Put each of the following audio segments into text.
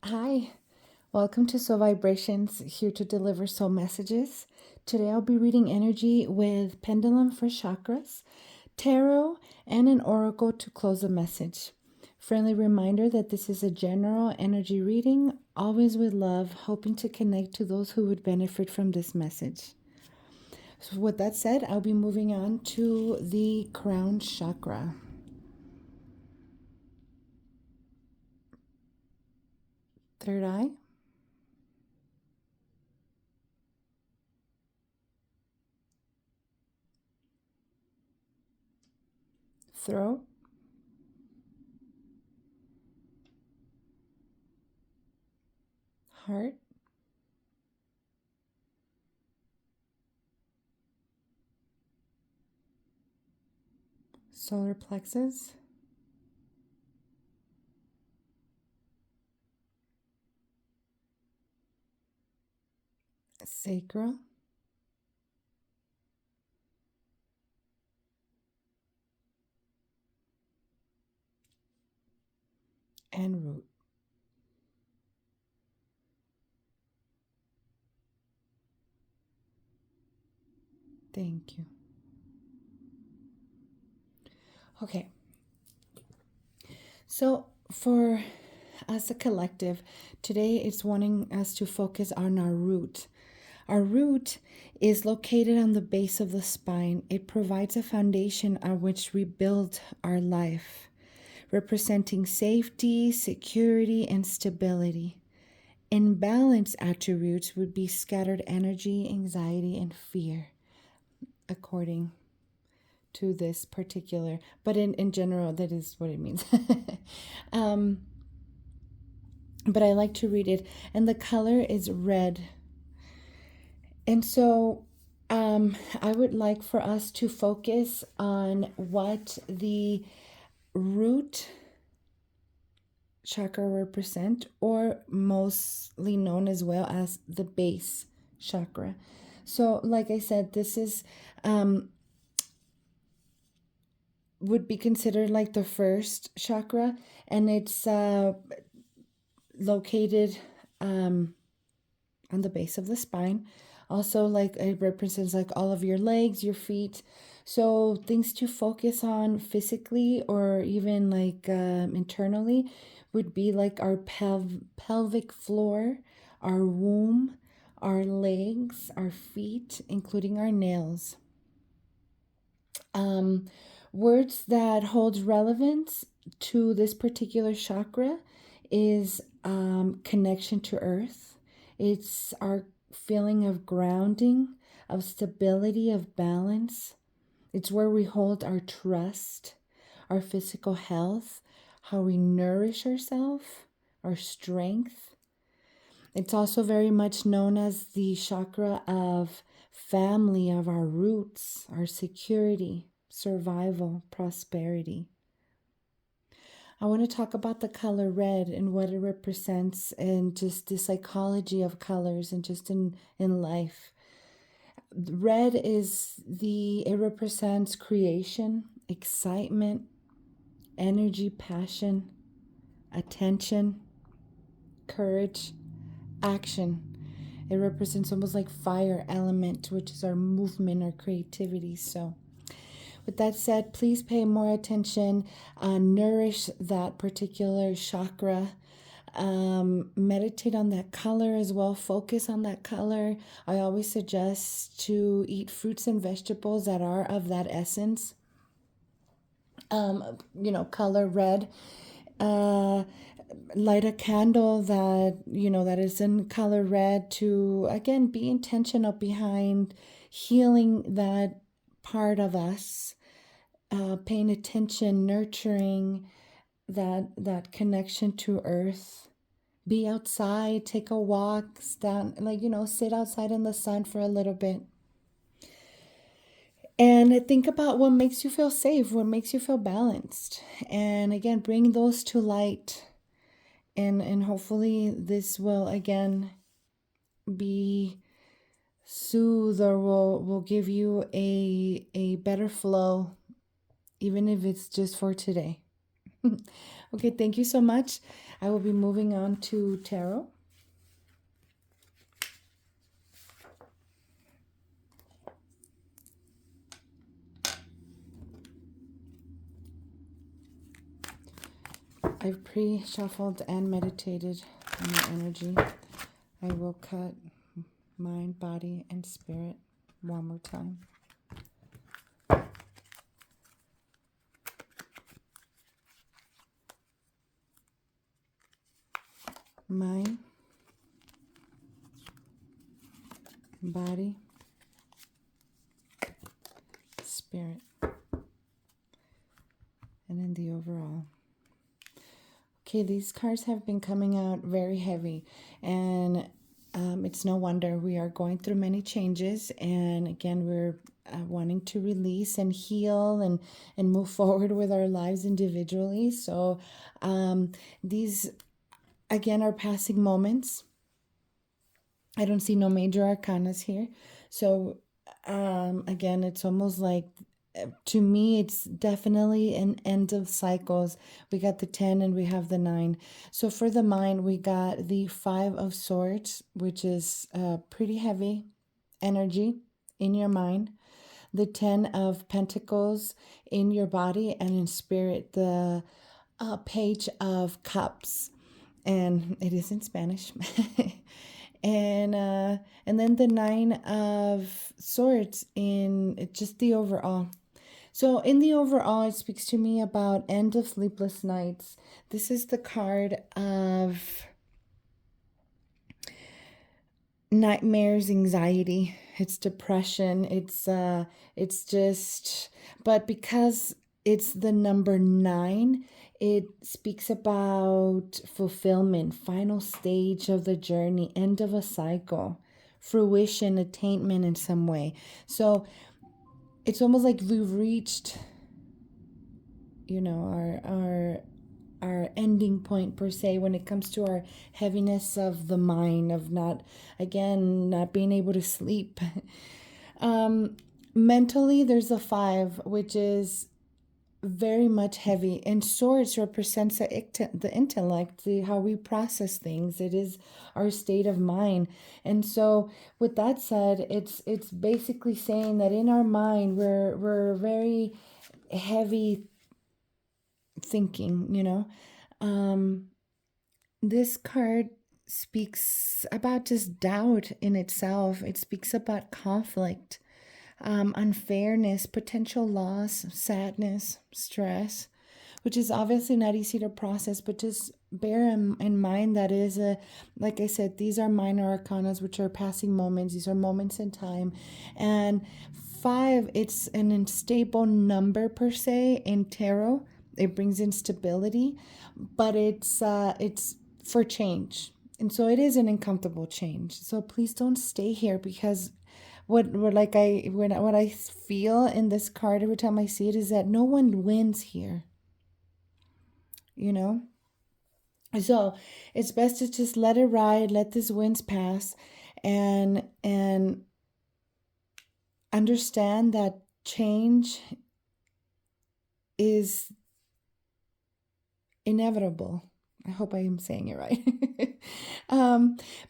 Hi, welcome to Soul Vibrations, here to deliver soul messages. Today I'll be reading energy with pendulum for chakras, tarot, and an oracle to close the message. Friendly reminder that this is a general energy reading, always with love, hoping to connect to those who would benefit from this message. So with that said, I'll be moving on to the crown chakra. Third eye, throat, heart, solar plexus, sacral, and root. Thank you. Okay, so for us, a collective, today it's wanting us to focus on our root. Our root is located on the base of the spine. It provides a foundation on which we build our life, representing safety, security, and stability. Imbalanced attributes would be scattered energy, anxiety, and fear, according to this particular, but in general, that is what it means. um, but I like to read it, and the color is red. And so I would like for us to focus on what the root chakra represent, or mostly known as well as the base chakra. So like I said, this is would be considered like the first chakra, and it's located on the base of the spine. Also, like it represents like all of your legs, your feet. So things to focus on physically or even like internally would be like our pelvic floor, our womb, our legs, our feet, including our nails. Words that hold relevance to this particular chakra is connection to earth. It's our feeling of grounding, of stability, of balance. It's where we hold our trust, our physical health, how we nourish ourselves, our strength. It's also very much known as the chakra of family, of our roots, our security, survival, prosperity. I want to talk about the color red and what it represents, and just the psychology of colors and just in life. Red it represents creation, excitement, energy, passion, attention, courage, action. It represents almost like fire element, which is our movement, our creativity. So with that said, please pay more attention, nourish that particular chakra, meditate on that color as well, focus on that color. I always suggest to eat fruits and vegetables that are of that essence. Color red. Light a candle that is in color red, to again be intentional behind healing that part of us, paying attention, nurturing that connection to earth. Be outside, take a walk, stand, sit outside in the sun for a little bit. And think about what makes you feel safe, what makes you feel balanced. And again, bring those to light. And hopefully this will again be soothe, or will give you a better flow, even if it's just for today. Okay, thank you so much. I will be moving on to tarot. I've pre-shuffled and meditated on the energy. I will cut mind, body, and spirit one more time. Mind, body, spirit, and then the overall. Okay, these cards have been coming out very heavy, and it's no wonder. We are going through many changes, and again, we're wanting to release and heal and move forward with our lives individually. So these, again, are passing moments. I don't see no major arcanas here. So again, it's almost like, to me, it's definitely an end of cycles. We got the 10 and we have the 9. So for the mind, we got the 5 of swords, which is pretty heavy energy in your mind. The 10 of pentacles in your body, and in spirit, the page of cups. And it is in Spanish. And then the 9 of swords in just the overall. So in the overall, it speaks to me about end of sleepless nights. This is the card of nightmares, anxiety. It's depression. It's just, but because it's the number 9, it speaks about fulfillment, final stage of the journey, end of a cycle, fruition, attainment in some way. So it's almost like we've reached, our ending point per se, when it comes to our heaviness of the mind, of not being able to sleep. Mentally, there's a 5, which is very much heavy, and swords represents the intellect, how we process things. It is our state of mind. And so with that said, it's basically saying that in our mind, we're very heavy thinking. This card speaks about just doubt in itself. It speaks about conflict, unfairness, potential loss, sadness, stress, which is obviously not easy to process, but just bear in mind that is like I said, these are minor arcanas, which are passing moments. These are moments in time. And 5, it's an unstable number per se in tarot. It brings instability, but it's for change. And so it is an uncomfortable change. So please don't stay here, because what I feel in this card every time I see it is that no one wins here. So it's best to just let it ride, let these winds pass, and understand that change is inevitable. I hope I am saying it right.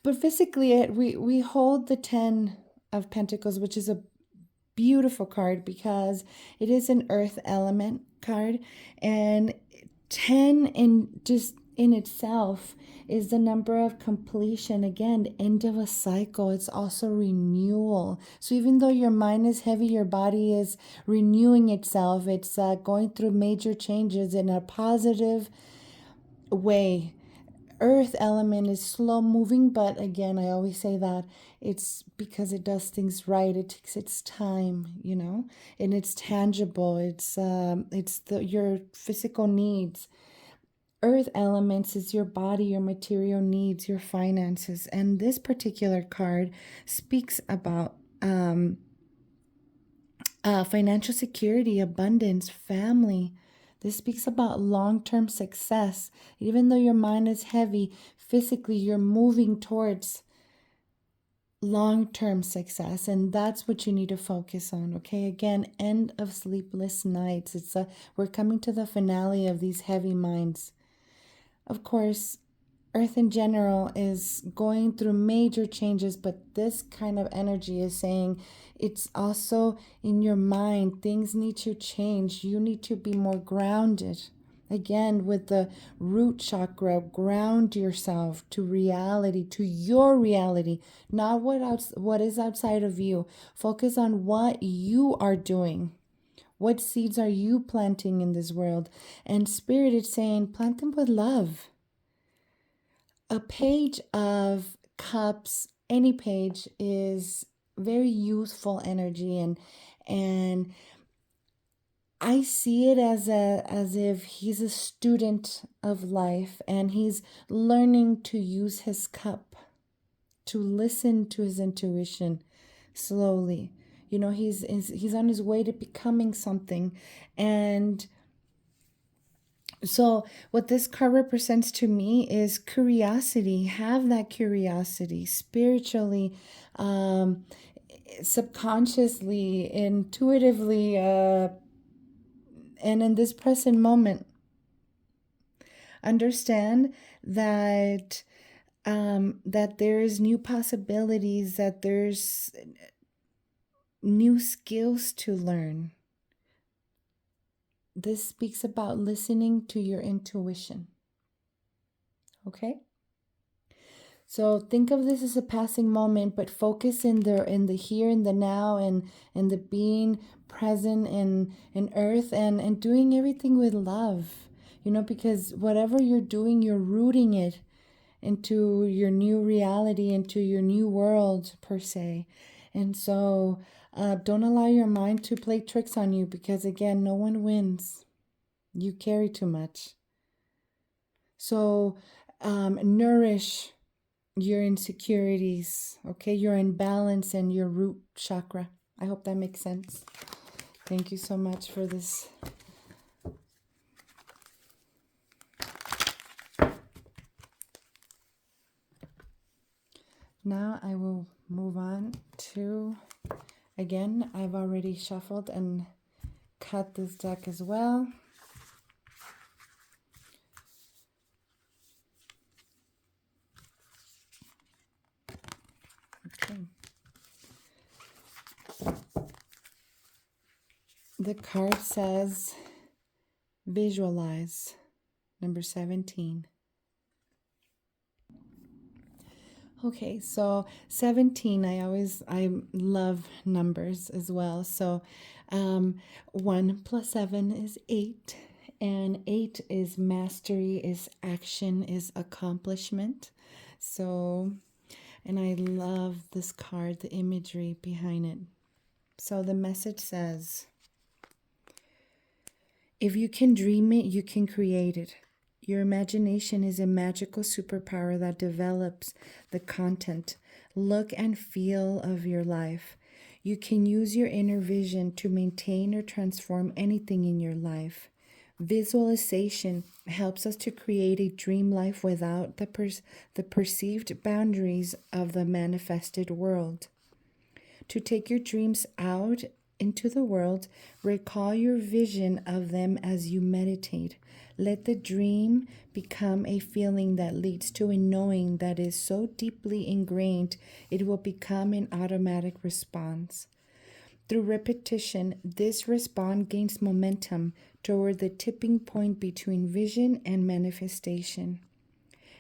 But physically, we hold the 10 of Pentacles, which is a beautiful card because it is an earth element card, and 10 in itself is the number of completion. Again, the end of a cycle. It's also renewal. So even though your mind is heavy, your body is renewing itself. It's going through major changes in a positive way. Earth element is slow moving, but again, I always say that it's because it does things right. It takes its time, and it's tangible. It's your physical needs. Earth elements is your body, your material needs, your finances. And this particular card speaks about financial security, abundance, family. This speaks about long-term success. Even though your mind is heavy, physically you're moving towards long-term success, and that's what you need to focus on. Okay, again, end of sleepless nights. We're coming to the finale of these heavy minds. of course, Earth in general is going through major changes, but this kind of energy is saying it's also in your mind. Things need to change. You need to be more grounded. Again, with the root chakra, ground yourself to reality, to your reality, not what is outside of you. Focus on what you are doing. What seeds are you planting in this world? And Spirit is saying, plant them with love. A page of cups, any page, is very youthful energy, and I see it as if he's a student of life and he's learning to use his cup, to listen to his intuition slowly. You know, he's on his way to becoming something. And so what this card represents to me is curiosity. Have that curiosity spiritually, subconsciously, intuitively, and in this present moment. Understand that that there's new possibilities, that there's new skills to learn. This speaks about listening to your intuition. Okay? So think of this as a passing moment, but focus in the here and the now, and the being present in earth, and doing everything with love. You know, because whatever you're doing, you're rooting it into your new reality, into your new world, per se. And so don't allow your mind to play tricks on you, because again, no one wins. You carry too much. So nourish your insecurities, okay? Your imbalance and your root chakra. I hope that makes sense. Thank you so much for this. Now I will move on to, again, I've already shuffled and cut this deck as well. Okay. The card says, visualize, number 17. Okay, so 17, I love numbers as well. So 1 plus 7 is 8, and 8 is mastery, is action, is accomplishment. So, and I love this card, the imagery behind it. So the message says, if you can dream it, you can create it. Your imagination is a magical superpower that develops the content, look, and feel of your life. You can use your inner vision to maintain or transform anything in your life. Visualization helps us to create a dream life without the perceived boundaries of the manifested world. To take your dreams out into the world, recall your vision of them as you meditate. Let the dream become a feeling that leads to a knowing that is so deeply ingrained it will become an automatic response. Through repetition, this response gains momentum toward the tipping point between vision and manifestation.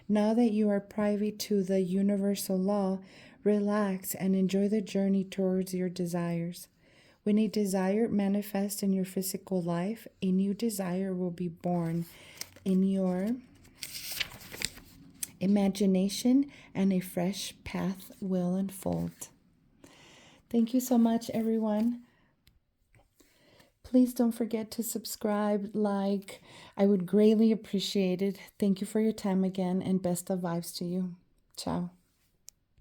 Now that you are privy to the universal law, relax and enjoy the journey towards your desires. When a desire manifests in your physical life, a new desire will be born in your imagination, and a fresh path will unfold. Thank you so much, everyone. Please don't forget to subscribe, like. I would greatly appreciate it. Thank you for your time again, and best of vibes to you. Ciao.